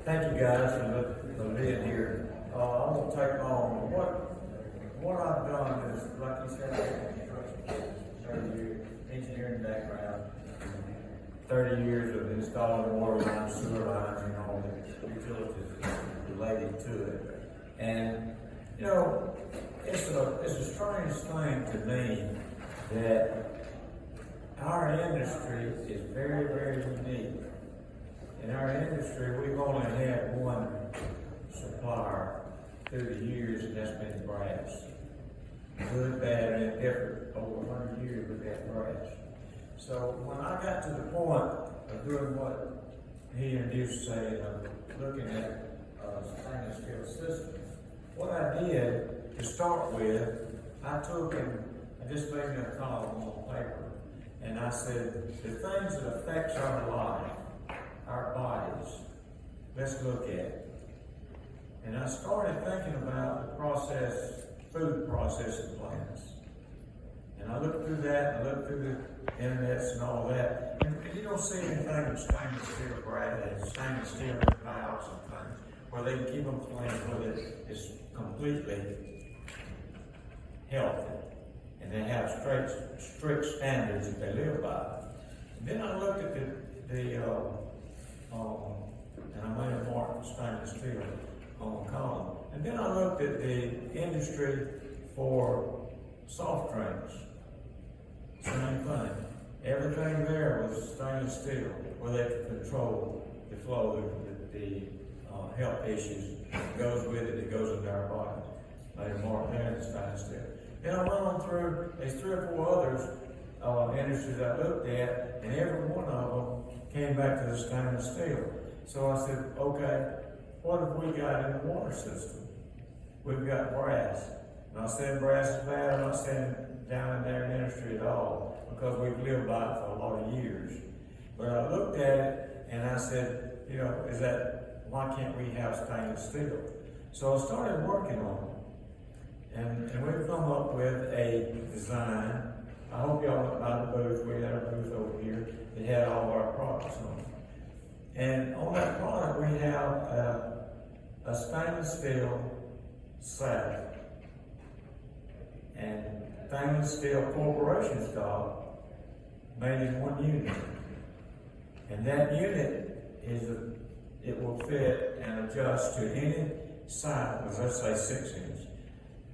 Thank you guys for being here. I won't take long. What I've done is, like you said, I have 30 years engineering background, 30 years of installing water lines, sewer lines, and all the utilities related to it. And you know, it's a strange thing to me that our industry is very, very unique. In our industry, we've only had one supplier through the years, and that's been brass. Good, bad, and indifferent. Over 100 years we've had brass. So when I got to the point of doing what he introduced, saying, looking at stainless steel systems, what I did to start with, I took and I just made me a column on paper, and I said, the things that affects our life, our bodies, let's look at it. And I started thinking about the food processing plants. And I looked through that, and I looked through the internets and all that. And you don't see anything with stainless steel brass and stainless steel valves and things where they can keep them clean, where it's completely healthy. And they have strict standards that they live by. And then I looked at and I made a mark for stainless steel on the column. And then I looked at the industry for soft drinks. Same thing. Everything there was stainless steel, where they could control the flow of the health issues that goes with it, that goes into our bodies. Made a mark there in stainless steel. Then I went on through, there's 3 or 4 others, industries I looked at, and every one of them came back to the stainless steel. So I said, okay, what have we got in the water system? We've got brass. I'm not saying brass is bad, I'm not saying down in their industry at all, because we've lived by it for a lot of years. But I looked at it and I said, you know, why can't we have stainless steel? So I started working on it. And we've come up with a design. I hope y'all went by the booth. We had a booth over here that had all of our products on it. And on that product, we have a stainless steel slab. And stainless steel corporation stock made in one unit. And that unit it will fit and adjust to any size, let's say 6 inch.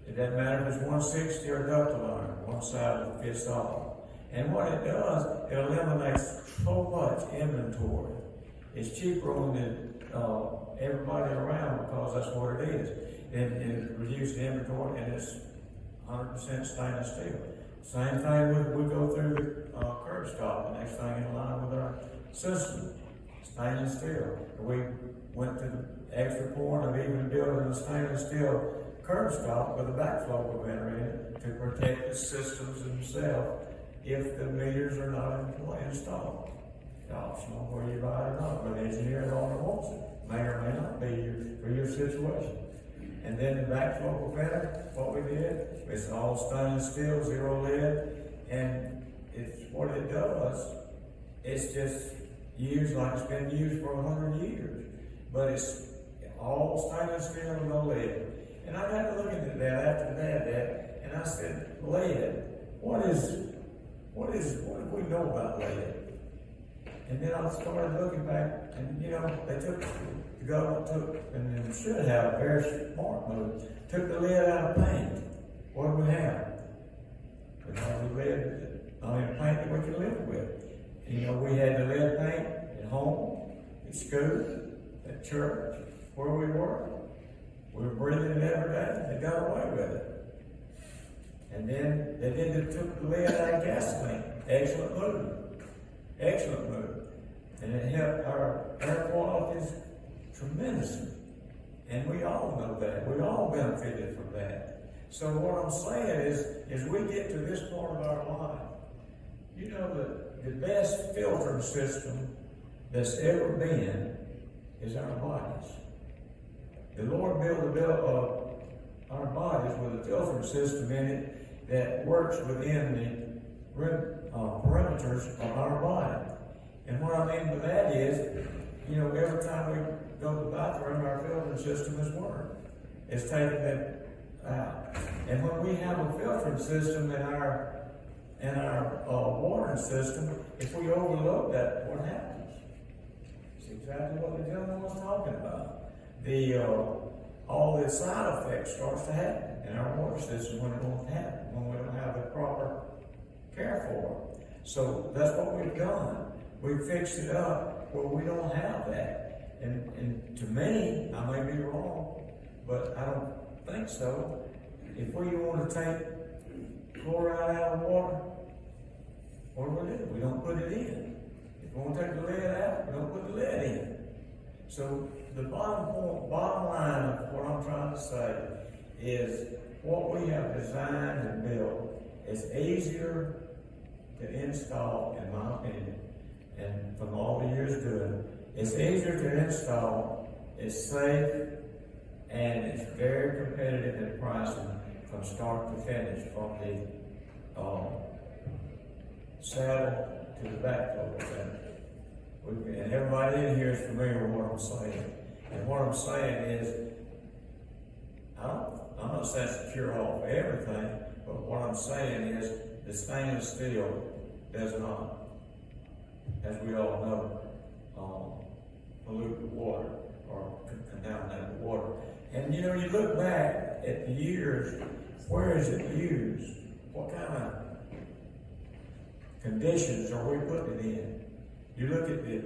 It doesn't matter if it's 160 or ductile iron, one side will fit all. And what it does, it eliminates so much inventory. It's cheaper on everybody around because that's what it is. It reduces the inventory, and it's 100% stainless steel. Same thing we go through the curb stop, the next thing in line with our system, stainless steel. We went to the extra point of even building a stainless steel curb stop with a backflow preventer in it to protect the systems themselves if the meters are not installed. It's optional where you buy it or not, but the engineer owner wants it. May or may not be for your situation. And then the backflow preventer, what we did, it's all stainless steel, 0 lead, and it's what it does. It's just used like it's been used for 100 years, but it's all stainless steel and no lead. And I got to looking at that after that, and I said, lead. What do we know about lead? And then I started looking back, and you know, the government took, and they should have a very smart move, took the lead out of paint. What do we have? We have the lead, paint that we can live with. You know, we had the lead paint at home, at school, at church, where we were. We were breathing it every day. They got away with it. And then they took the lead out of gasoline. Excellent move. Excellent move. And it helped our air qualities tremendously. And we all know that. We all benefited from that. So what I'm saying is we get to this part of our life. You know, the best filtering system that's ever been is our bodies. The Lord built our bodies with a filtering system in it that works within the perimeters of our body. And what I mean by that is, you know, every time we go to the bathroom, our filtering system has worked. It's taken it out. And when we have a filtering system in our watering system, if we overload that, what happens? It's exactly what the gentleman was talking about. All the side effects starts to happen in our water system when it won't happen, when we don't have the proper care for it. So that's what we've done. We've fixed it up where we don't have that. And to me, I may be wrong, but I don't think so. If we want to take chloride out of water, what do? We don't put it in. If we want to take the lead out, we don't put the lead in. So the bottom line of what I'm trying to say is what we have designed and built is easier to install, in my opinion, and from all the years doing it, it's easier to install, it's safe, and it's very competitive in pricing from start to finish, from the saddle to the backflow. And everybody in here is familiar with what I'm saying. And what I'm saying is, I'm not saying it's a cure-all for everything, but what I'm saying is the stainless steel does not, as we all know, pollute the water or contaminate the water. And you know, you look back at the years, where is it used? What kind of conditions are we putting it in? You look at the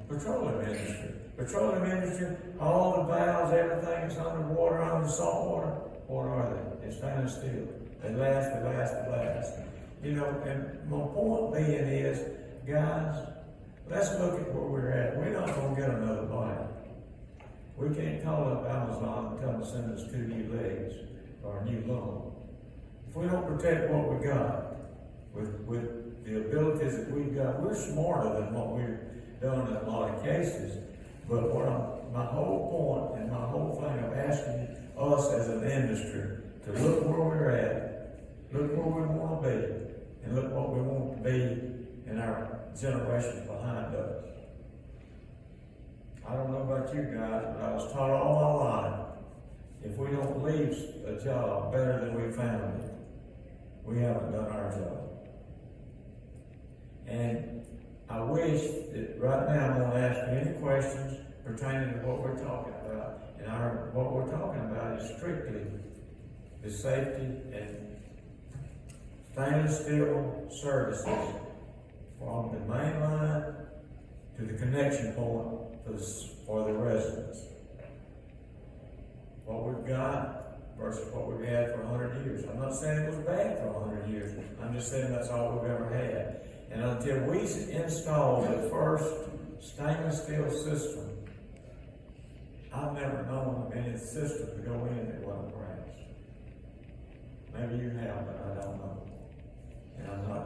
petroleum industry. Petroleum industry, all the valves, everything is underwater, under salt water. What are they? It's stainless steel. They last. You know, and my point being is, guys, let's look at where we're at. We're not going to get another bite. We can't call up Amazon and tell them to send us 2 new legs or a new lung. If we don't protect what we got with the abilities that we've got, we're smarter than what we've done in a lot of cases. But my whole point and my whole thing of asking us as an industry to look where we're at, look where we want to be, and look what we want to be in our generations behind us. I don't know about you guys, but I was taught all my life, if we don't leave a job better than we found it, we haven't done our job. And I wish that right now I'm going to ask you any questions pertaining to what we're talking about. And what we're talking about is strictly the safety and stainless steel services from the main line to the connection point for the residents. What we've got versus what we've had for 100 years. I'm not saying it was bad for 100 years. I'm just saying that's all we've ever had. And until we install the first stainless steel system, I've never known of any system to go in that wasn't brass. Maybe you have, but I don't know. And I'm not,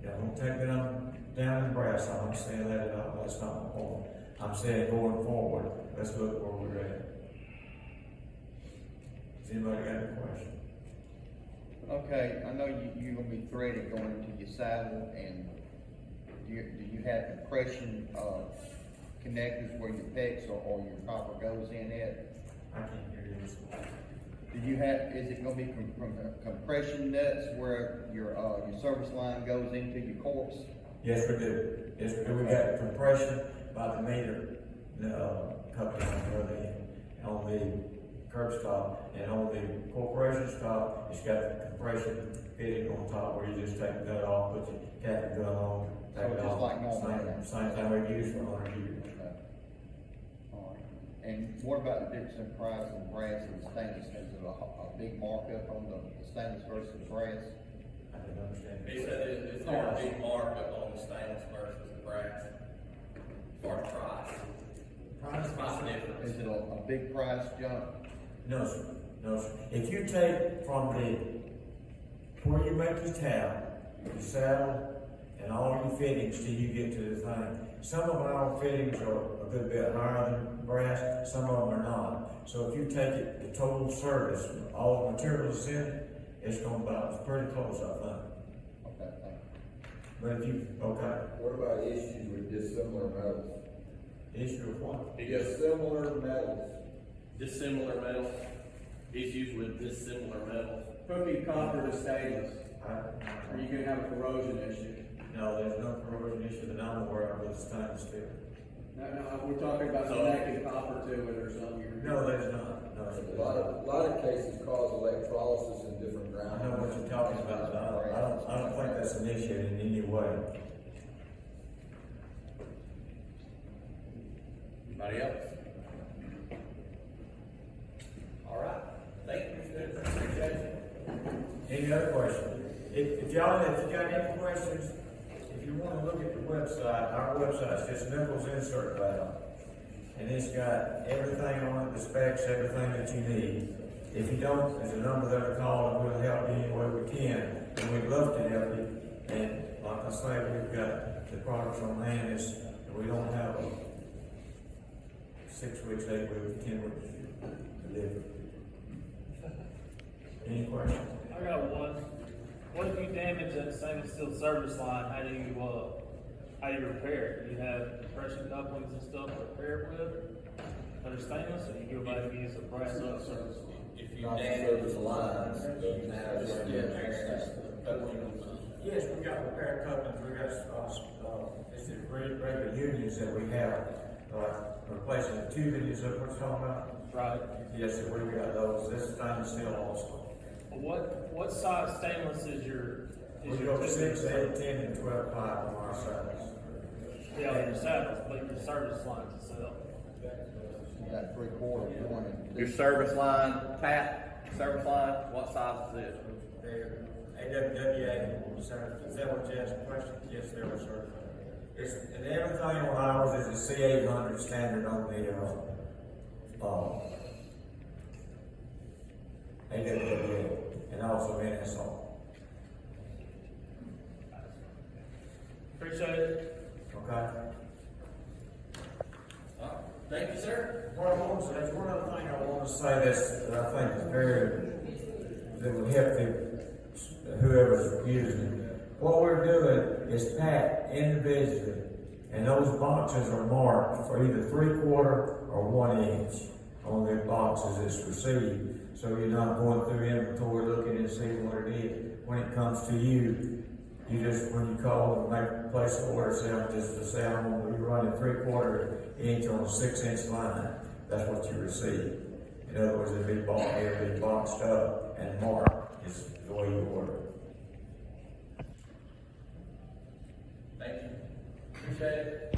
don't take that I'm down in brass. I'm not saying that at all. That's not my point. I'm saying going forward, let's look where we're at. Has anybody got any question? Okay, I know you're going to be threaded going into your saddle, and do you have compression connectors where your PEX or your copper goes in it? I can't hear you. Is it going to be from compression nuts where your service line goes into your corpse? Yes, we do. Yes, we do. We got compression by the meter, company on the curb stop, and on the corporation stop, it's got the compression fitting on top where you just take the nut off, put your cap and gun on, take it off. Like normal. Same thing we've used for 100 years. Okay. All right. And what about the difference in price of brass and stainless? Is it a big markup on the stainless versus the brass? I didn't understand. Is there a big markup on the stainless versus the brass? For price? Price difference. Is it a big price jump? No, sir. No, sir. If you take from where you make your tap, your saddle, and all your fittings till you get to the thing, some of our fittings are a good bit higher than brass, some of them are not. So if you take it, the total service, all the materials in it, it's going to be pretty close, I think. Okay, thank you. But if you, okay. What about issues with dissimilar metals? Issue of what? Dissimilar metals. Dissimilar metals, issues with dissimilar metals. Could be copper to stainless, I- or you can have a corrosion issue. No, there's no corrosion issue that I'm aware of with stainless steel. No, we're talking about So- connecting copper to it or something. No, there's not. No, A lot of cases cause electrolysis in different I ground. know what you're talking about, but I don't think that's an issue in any way. Anybody else? All right, thank you, Mr. Appreciate it. Any other questions? If you got any questions, if you wanna look at the website, our website's just Nichols Insert Valve. And it's got everything on it, the specs, everything that you need. If you don't, there's a number there to call and we'll help you any way we can. And we'd love to help you. And like I say, we've got the products on hand, and we don't have a 6 weeks, 8 weeks, 10 weeks delivery. Any questions? I got one. What if you damage that stainless steel service line? How do you repair it? Do you have compression couplings and stuff to repair it with? That are stainless, or you go back and use a brass service line? If you Not the damage. service lines, but matters. Yes, we got repair couplings, we got, it's the regular unions that we have, replacing the tubing, is that what you're talking about? Right. Yes, sir, we got those, this is stainless steel also. What size stainless is your? We go 6, 8, 10, and 12 pipe on our service. Yeah, your saddles, but your service lines itself. You got 3/4 going in. Your service line, tap, service line, what size is it? They're AWWA, sir, is that what you asked the question? Yes, they were certified. And everything on ours is a C800 standard on the, AWWA, and also NSO. Appreciate it. Okay? Thank you, sir. What I want to say, there's one other thing I want to say that I think is that would help whoever's using it. What we're doing is pack individually, and those boxes are marked for either 3/4 or 1 inch on the boxes it's received. So you're not going through inventory looking and seeing what it is. When it comes to you, you just, when you call and make, place an order, just to say, I'm going to be running 3/4 inch on a 6-inch line, that's what you receive. In other words, it'll be boxed up and marked is the way you order. Thank you. Appreciate it.